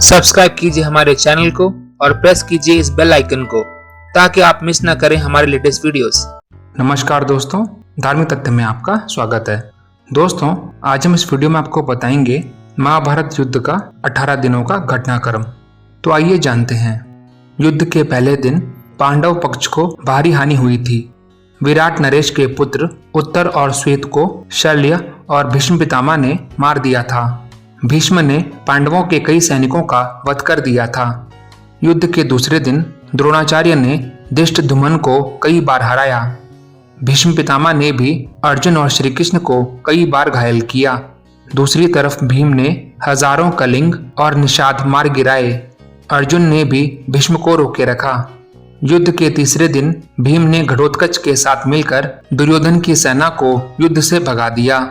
Subscribe कीजिए हमारे channel को और प्रेस कीजिए इस बेल आइकन को ताकि आप मिस न करें हमारे लेटेस्ट वीडियोस। नमस्कार दोस्तों, धार्मिक तथ्य में आपका स्वागत है। दोस्तों, आज हम इस वीडियो में आपको बताएंगे महाभारत युद्ध का 18 दिनों का घटनाक्रम। तो आइए जानते हैं। युद्ध के पहले दिन पांडव पक्ष को भारी हानि हुई थी। विराट नरेश के पुत्र उत्तर और श्वेत को शल्य और भीष्म पितामह ने मार दिया था। भीष्म ने पांडवों के कई सैनिकों का वध कर दिया था। युद्ध के दूसरे दिन द्रोणाचार्य ने धृष्टद्युम्न को कई बार हराया। भीष्म पितामह ने भी अर्जुन और श्री कृष्ण को कई बार घायल किया। दूसरी तरफ भीम ने हजारों कलिंग और निषाद मार गिराए। अर्जुन ने भी भीष्म को रोके रखा। युद्ध के तीसरे दिन भीम ने घटोत्कच के साथ मिलकर दुर्योधन की सेना को युद्ध से भगा दिया।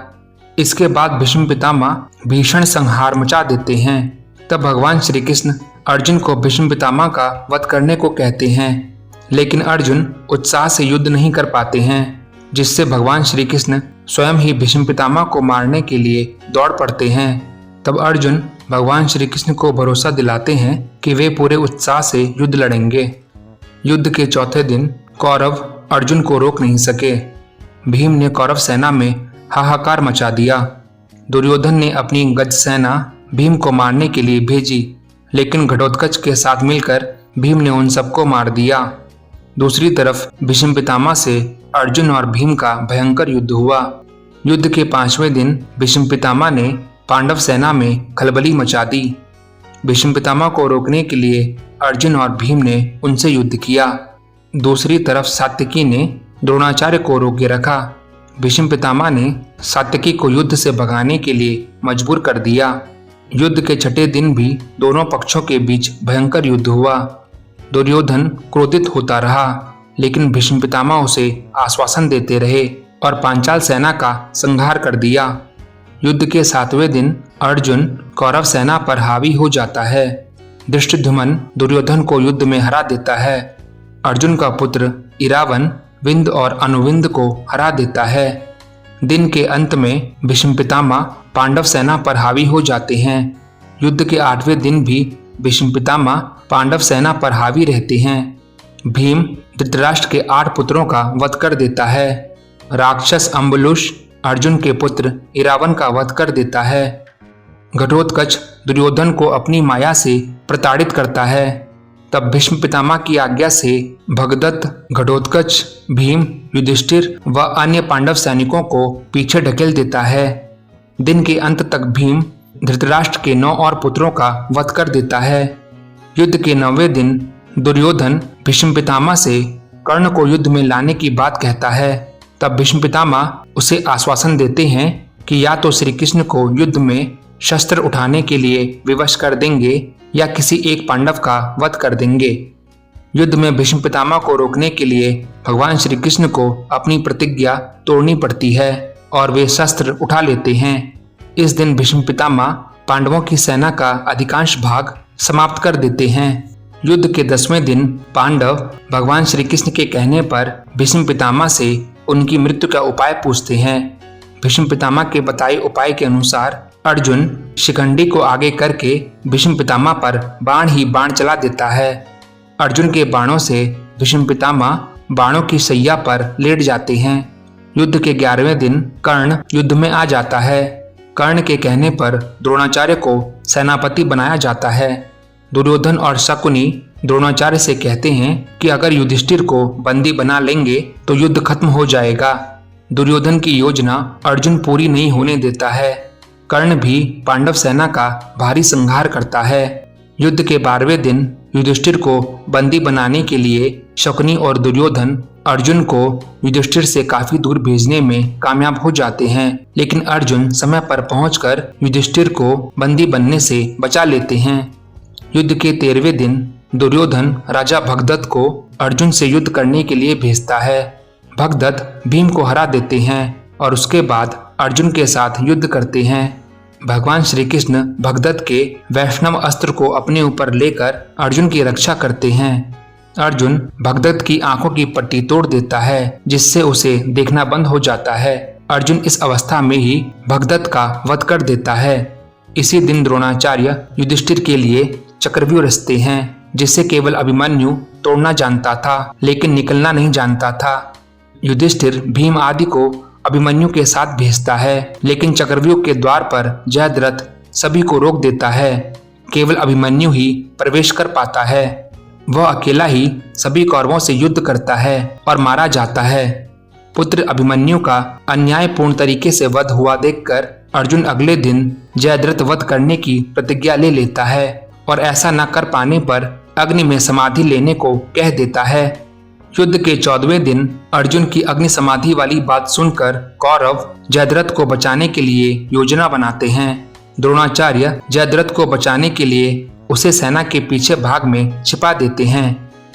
इसके बाद भीष्म पितामह भीषण संहार मचा देते हैं। तब भगवान श्री कृष्ण अर्जुन को भीष्म पितामह का वध करने को कहते हैं, लेकिन अर्जुन उत्साह से युद्ध नहीं कर पाते हैं, जिससे भगवान श्री कृष्ण स्वयं ही भीष्म पितामह को मारने के लिए दौड़ पड़ते हैं। तब अर्जुन भगवान श्री कृष्ण को भरोसा दिलाते हैं कि वे पूरे उत्साह से युद्ध लड़ेंगे। युद्ध के चौथे दिन कौरव अर्जुन को रोक नहीं सके। भीम ने कौरव सेना में हाहाकार मचा दिया। दुर्योधन ने अपनी गज सेना भीम को मारने के लिए भेजी, लेकिन घटोत्कच के साथ मिलकर भीम ने उन सबको मार दिया। दूसरी तरफ भीष्म पितामह से अर्जुन और भीम का भयंकर युद्ध हुआ। युद्ध के 5वें दिन भीष्म पितामह ने पांडव सेना में खलबली मचा दी। भीष्म पितामह को रोकने के लिए अर्जुन और भीम ने उनसे युद्ध किया। दूसरी तरफ सात्यकी ने द्रोणाचार्य को रोके रखा। भीष्म पितामह ने सात्यकी को युद्ध से भगाने के लिए मजबूर कर दिया। युद्ध के छठे दिन भी दोनों पक्षों के बीच भयंकर युद्ध हुआ। दुर्योधन क्रोधित होता रहा, लेकिन भीष्म पितामह उसे आश्वासन देते रहे और पांचाल सेना का संहार कर दिया। युद्ध के 7वें दिन अर्जुन कौरव सेना पर हावी हो जाता है। धृष्टद्युम्न दुर्योधन को युद्ध में हरा देता है। अर्जुन का पुत्र इरावन विंद और अनुविंद को हरा देता है। दिन के अंत में भीष्म पितामह पांडव सेना पर हावी हो जाते हैं। युद्ध के 8वें दिन भी भीष्म पितामह पांडव सेना पर हावी रहते हैं। भीम धृतराष्ट्र के 8 पुत्रों का वध कर देता है। राक्षस अम्बुलुष अर्जुन के पुत्र इरावन का वध कर देता है। घटोत्कच दुर्योधन को अपनी माया से प्रताड़ित करता है। तब भीष्म पितामह की आज्ञा से भगदत्त घटोत्कच भीम युधिष्ठिर व अन्य पांडव सैनिकों को पीछे ढकेल देता है। दिन के अंत तक भीम धृतराष्ट्र के 9 और पुत्रों का वध कर देता है। युद्ध के 9वें दिन दुर्योधन भीष्म पितामह से कर्ण को युद्ध में लाने की बात कहता है। तब भीष्म पितामह उसे आश्वासन देते हैं कि या तो श्री कृष्ण को युद्ध में शस्त्र उठाने के लिए विवश कर देंगे या किसी एक पांडव का वध कर देंगे। युद्ध में भीष्म पितामह को रोकने के लिए भगवान श्री कृष्ण को अपनी प्रतिज्ञा तोड़नी पड़ती है और वे शस्त्र उठा लेते हैं। इस दिन भीष्म पितामह पांडवों की सेना का अधिकांश भाग समाप्त कर देते हैं। युद्ध के 10वें दिन पांडव भगवान श्री कृष्ण के कहने पर भीष्म पितामह से उनकी मृत्यु का उपाय पूछते हैं। भीष्म पितामह के बताए उपाय के अनुसार अर्जुन शिखंडी को आगे करके भीष्म पितामह पर बाण ही बाण चला देता है। अर्जुन के बाणों से भीष्म पितामह बाणों की सैया पर लेट जाते हैं। युद्ध के 11वें दिन कर्ण युद्ध में आ जाता है। कर्ण के कहने पर द्रोणाचार्य को सेनापति बनाया जाता है। दुर्योधन और शकुनी द्रोणाचार्य से कहते हैं कि अगर युधिष्ठिर को बंदी बना लेंगे तो युद्ध खत्म हो जाएगा। दुर्योधन की योजना अर्जुन पूरी नहीं होने देता है। कर्ण भी पांडव सेना का भारी संहार करता है। युद्ध के 12वें दिन युधिष्ठिर को बंदी बनाने के लिए शकुनी और दुर्योधन अर्जुन को युधिष्ठिर से काफी दूर भेजने में कामयाब हो जाते हैं, लेकिन अर्जुन समय पर पहुंचकर युधिष्ठिर को बंदी बनने से बचा लेते हैं। युद्ध के 13वें दिन दुर्योधन राजा भगदत्त को अर्जुन से युद्ध करने के लिए भेजता है। भगदत्त भीम को हरा देते हैं और उसके बाद अर्जुन के साथ युद्ध करते हैं। भगवान श्री कृष्ण भगदत्त के वैष्णव अस्त्र को अपने ऊपर लेकर अर्जुन की रक्षा करते हैं। अर्जुन भगदत्त की आंखों की पट्टी तोड़ देता है, जिससे उसे देखना बंद हो जाता है। अर्जुन इस अवस्था में ही भगदत्त का वध कर देता है। इसी दिन द्रोणाचार्य युधिष्ठिर के लिए चक्रव्यूह रचते हैं जिसे केवल अभिमन्यु तोड़ना जानता था लेकिन निकलना नहीं जानता था। युधिष्ठिर भीम आदि को अभिमन्यु के साथ भेजता है लेकिन चक्रव्यूह के द्वार पर जयद्रथ सभी को रोक देता है। केवल अभिमन्यु ही प्रवेश कर पाता है। वह अकेला ही सभी कौरवों से युद्ध करता है और मारा जाता है। पुत्र अभिमन्यु का अन्यायपूर्ण तरीके से वध हुआ देखकर अर्जुन अगले दिन जयद्रथ वध करने की प्रतिज्ञा ले लेता है और ऐसा न कर पाने पर अग्नि में समाधि लेने को कह देता है। युद्ध के 14वें दिन अर्जुन की अग्नि समाधि वाली बात सुनकर कौरव जयद्रथ को बचाने के लिए योजना बनाते हैं। द्रोणाचार्य जयद्रथ को बचाने के लिए उसे सेना के पीछे भाग में छिपा देते हैं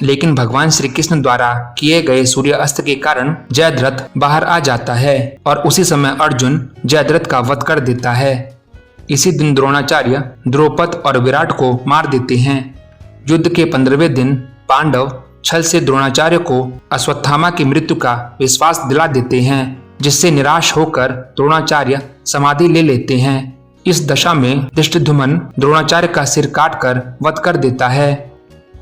लेकिन भगवान श्री कृष्ण द्वारा किए गए सूर्य अस्त के कारण जयद्रथ बाहर आ जाता है और उसी समय अर्जुन जयद्रथ का वध कर देता है। इसी दिन द्रोणाचार्य द्रौपद और विराट को मार देते हैं। युद्ध के 15वें दिन पांडव छल से द्रोणाचार्य को अश्वत्थामा की मृत्यु का विश्वास दिला देते हैं जिससे निराश होकर द्रोणाचार्य समाधि ले लेते हैं। इस दशा में धृष्टद्युम्न द्रोणाचार्य का सिर काटकर वध कर देता है।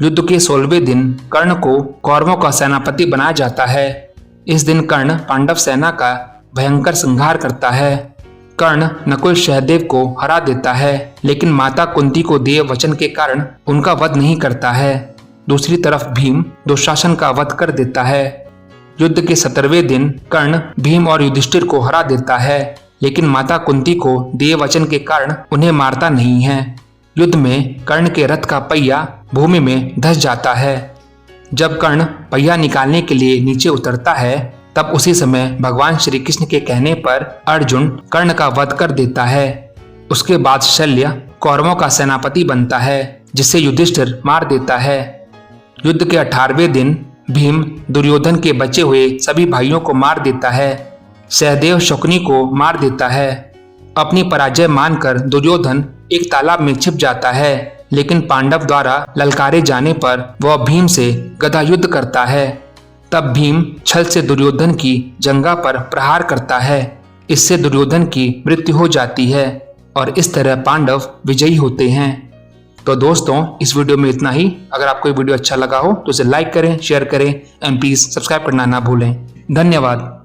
युद्ध के 16वें दिन कर्ण को कौरवों का सेनापति बनाया जाता है। इस दिन कर्ण पांडव सेना का भयंकर संहार करता है। कर्ण नकुल सहदेव को हरा देता है लेकिन माता कुंती को दिए वचन के कारण उनका वध नहीं करता है। दूसरी तरफ भीम दुशासन का वध कर देता है। युद्ध के 17वें दिन कर्ण भीम और युधिष्ठिर को हरा देता है लेकिन माता कुंती को दिए वचन के कारण उन्हें मारता नहीं है। युद्ध में कर्ण के रथ का पहिया भूमि में धंस जाता है। जब कर्ण पहिया निकालने के लिए नीचे उतरता है तब उसी समय भगवान श्री कृष्ण के कहने पर अर्जुन कर्ण का वध कर देता है। उसके बाद शल्य कौरवों का सेनापति बनता है जिसे युधिष्ठिर मार देता है। युद्ध के 18वें दिन भीम दुर्योधन के बचे हुए सभी भाइयों को मार देता है। सहदेव शकुनी को मार देता है। अपनी पराजय मानकर दुर्योधन एक तालाब में छिप जाता है लेकिन पांडव द्वारा ललकारे जाने पर वह भीम से गदा युद्ध करता है। तब भीम छल से दुर्योधन की जंघा पर प्रहार करता है। इससे दुर्योधन की मृत्यु हो जाती है और इस तरह पांडव विजयी होते हैं। तो दोस्तों इस वीडियो में इतना ही। अगर आपको ये वीडियो अच्छा लगा हो तो इसे लाइक करें, शेयर करें एंड प्लीज सब्सक्राइब करना ना भूलें। धन्यवाद।